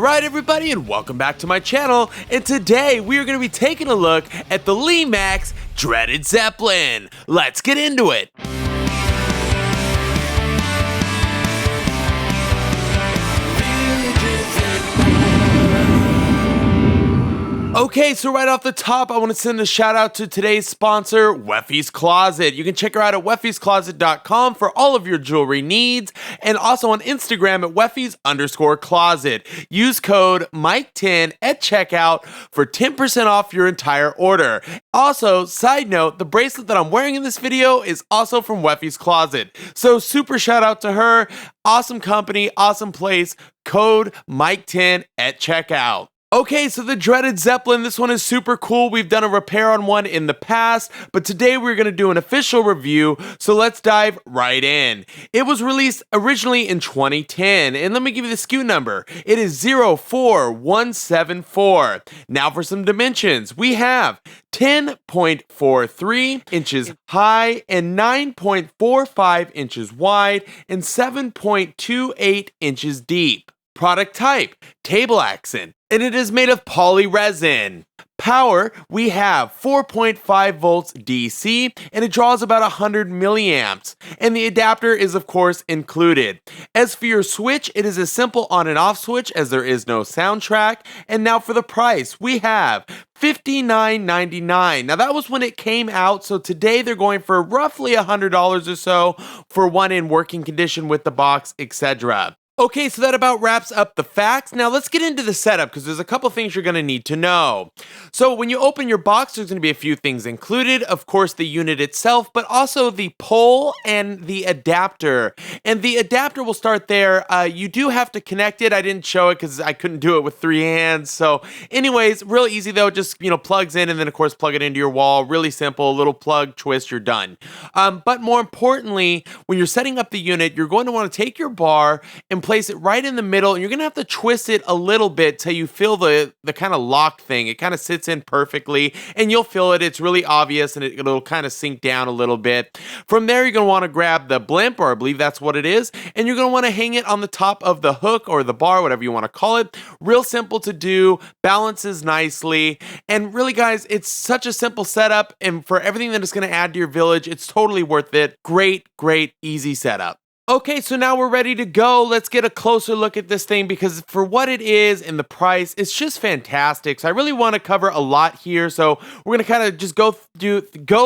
Alright everybody, and welcome back to my channel, and today we are going to be taking a look at the Lemax Dreaded Zeppelin. Let's get into it! Okay, so right off the top, I want to send a shout out to today's sponsor, Weffy's Closet. You can check her out at weffyscloset.com for all of your jewelry needs, and also on Instagram at weffys_closet. Use code Mike10 at checkout for 10% off your entire order. Also, side note, the bracelet that I'm wearing in this video is also from Weffy's Closet. So super shout out to her. Awesome company, awesome place. Code Mike10 at checkout. Okay, so the Dreaded Zeppelin, this one is super cool. We've done a repair on one in the past, but today we're going to do an official review, so let's dive right in. It was released originally in 2010, and let me give you the SKU number. It is 04174. Now for some dimensions. We have 10.43 inches high and 9.45 inches wide and 7.28 inches deep. Product type, table accent, and it is made of poly resin. Power, we have 4.5 volts DC, and it draws about 100 milliamps, and the adapter is of course included. As for your switch, it is a simple on and off switch as there is no soundtrack. And now for the price, we have $59.99. Now that was when it came out, so today they're going for roughly $100 or so for one in working condition with the box, etc. Okay, so that about wraps up the facts. Now let's get into the setup because there's a couple things you're going to need to know. So when you open your box, there's going to be a few things included. Of course, the unit itself, but also the pole and the adapter. And the adapter will start there. You do have to connect it. I didn't show it because I couldn't do it with three hands. So anyways, real easy though. Just, plugs in and then of course plug it into your wall. Really simple, little plug, twist, you're done. But more importantly, when you're setting up the unit, you're going to want to take your bar and place it right in the middle, and you're gonna have to twist it a little bit till you feel the kind of lock thing. It kind of sits in perfectly, and you'll feel it. It's really obvious, and it'll kind of sink down a little bit. From there, you're gonna want to grab the blimp, or I believe that's what it is, and you're gonna want to hang it on the top of the hook or the bar, whatever you want to call it. Real simple to do, balances nicely, and really, guys, it's such a simple setup, and for everything that it's gonna add to your village, it's totally worth it. Great, easy setup. Okay, so now we're ready to go. Let's get a closer look at this thing because for what it is and the price, it's just fantastic. So I really want to cover a lot here. So we're going to kind of just go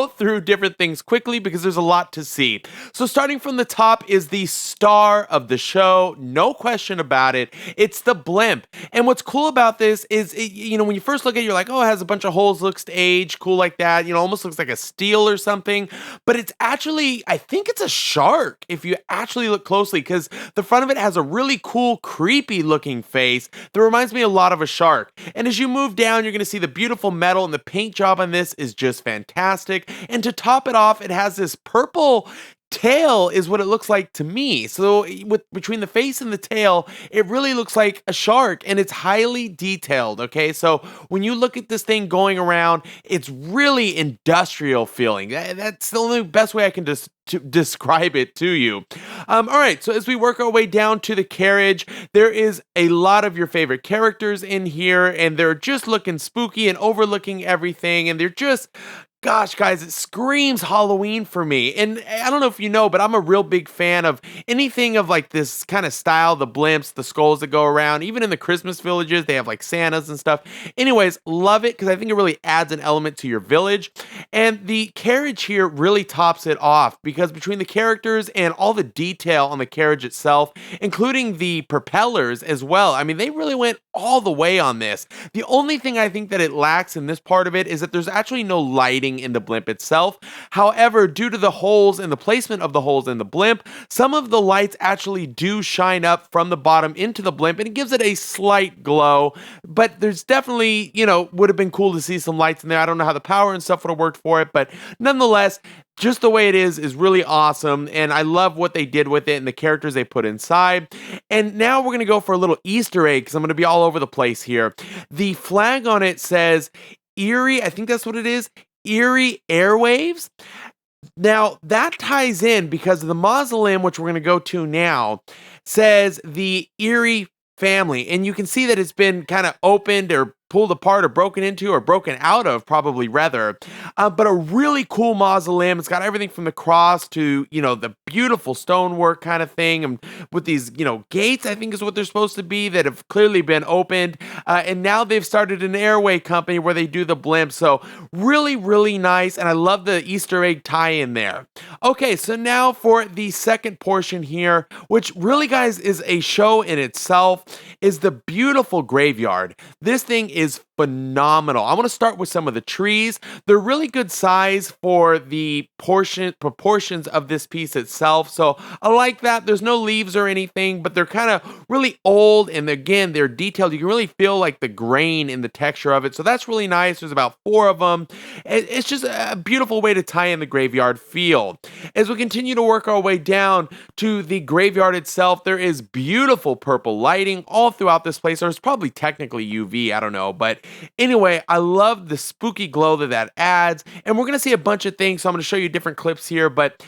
through different things quickly because there's a lot to see. So starting from the top is the star of the show. No question about it. It's the blimp. And what's cool about this is, when you first look at it, you're like, oh, it has a bunch of holes, looks aged, cool like that. Almost looks like a steel or something. But it's actually, I think it's a shark if you actually look closely, because the front of it has a really cool, creepy looking face that reminds me a lot of a shark. And as you move down, you're going to see the beautiful metal, and the paint job on this is just fantastic. And to top it off, it has this purple tail is what it looks like to me. So between the face and the tail, it really looks like a shark, and it's highly detailed. Okay, so when you look at this thing going around, it's really industrial feeling. That's the only best way I can describe it to you. All right, so as we work our way down to the carriage, there is a lot of your favorite characters in here, and they're just looking spooky and overlooking everything, and they're just, gosh, guys, it screams Halloween for me. And I don't know if you know, but I'm a real big fan of anything of like this kind of style, the blimps, the skulls that go around. Even in the Christmas villages, they have like Santas and stuff. Anyways, love it because I think it really adds an element to your village. And the carriage here really tops it off because between the characters and all the detail on the carriage itself, including the propellers as well, I mean, they really went all the way on this. The only thing I think that it lacks in this part of it is that there's actually no lighting in the blimp itself. However, due to the holes and the placement of the holes in the blimp, some of the lights actually do shine up from the bottom into the blimp, and it gives it a slight glow. But there's definitely, would have been cool to see some lights in there. I don't know how the power and stuff would have worked for it, but nonetheless, just the way it is really awesome, and I love what they did with it and the characters they put inside. And now we're going to go for a little Easter egg because I'm going to be all over the place here. The flag on it says Erie, I think that's what it is, Erie Airwaves. Now, that ties in because the mausoleum, which we're going to go to now, says the Erie family, and you can see that it's been kind of opened or pulled apart or broken into or broken out of, probably rather. But a really cool mausoleum. It's got everything from the cross to, the beautiful stonework kind of thing, and with these, gates, I think is what they're supposed to be, that have clearly been opened. And now they've started an airway company where they do the blimp. So really, really nice. And I love the Easter egg tie in there. Okay, so now for the second portion here, which really, guys, is a show in itself, is the beautiful graveyard. This thing is phenomenal. I want to start with some of the trees. They're really good size for the proportions of this piece itself. So I like that. There's no leaves or anything, but they're kind of really old. And again, they're detailed. You can really feel like the grain in the texture of it. So that's really nice. There's about 4 of them. It's just a beautiful way to tie in the graveyard feel. As we continue to work our way down to the graveyard itself, there is beautiful purple lighting all throughout this place. Or it's probably technically UV, I don't know. But anyway, I love the spooky glow that adds. And we're going to see a bunch of things. So I'm going to show you different clips here. But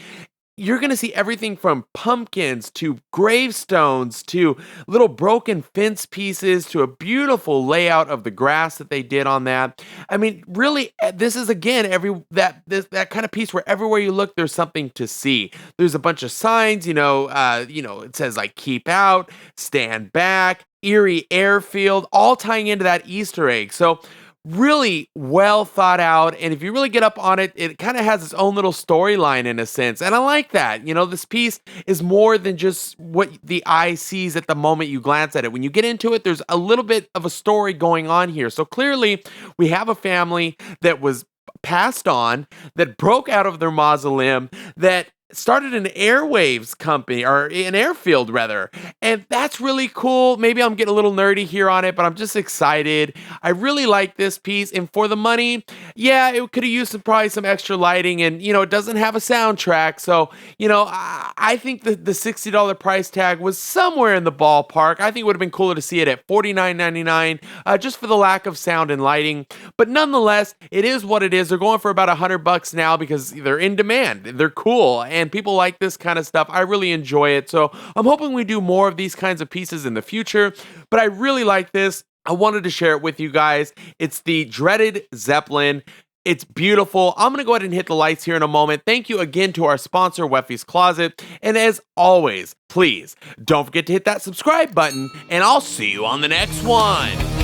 you're going to see everything from pumpkins to gravestones to little broken fence pieces to a beautiful layout of the grass that they did on that. I mean, really, this is again that kind of piece where everywhere you look, there's something to see. There's a bunch of signs, it says like keep out, stand back, eerie airfield, all tying into that Easter egg. So really well thought out, and if you really get up on it, it kind of has its own little storyline in a sense, and I like that. This piece is more than just what the eye sees at the moment you glance at it. When you get into it, there's a little bit of a story going on here. So clearly, we have a family that was passed on, that broke out of their mausoleum, that started an airwaves company, or an airfield rather, and that's really cool. Maybe I'm getting a little nerdy here on it, but I'm just excited. I really like this piece, and for the money, yeah, it could have used probably some extra lighting, and it doesn't have a soundtrack, so I think the $60 price tag was somewhere in the ballpark. I think it would have been cooler to see it at $49.99, just for the lack of sound and lighting, but nonetheless, it is what it is. They're going for about $100 now because they're in demand. They're cool, and people like this kind of stuff. I really enjoy it. So I'm hoping we do more of these kinds of pieces in the future, but I really like this. I wanted to share it with you guys. It's the Dreaded Zeppelin. It's beautiful. I'm going to go ahead and hit the lights here in a moment. Thank you again to our sponsor, Weffy's Closet. And as always, please don't forget to hit that subscribe button, and I'll see you on the next one.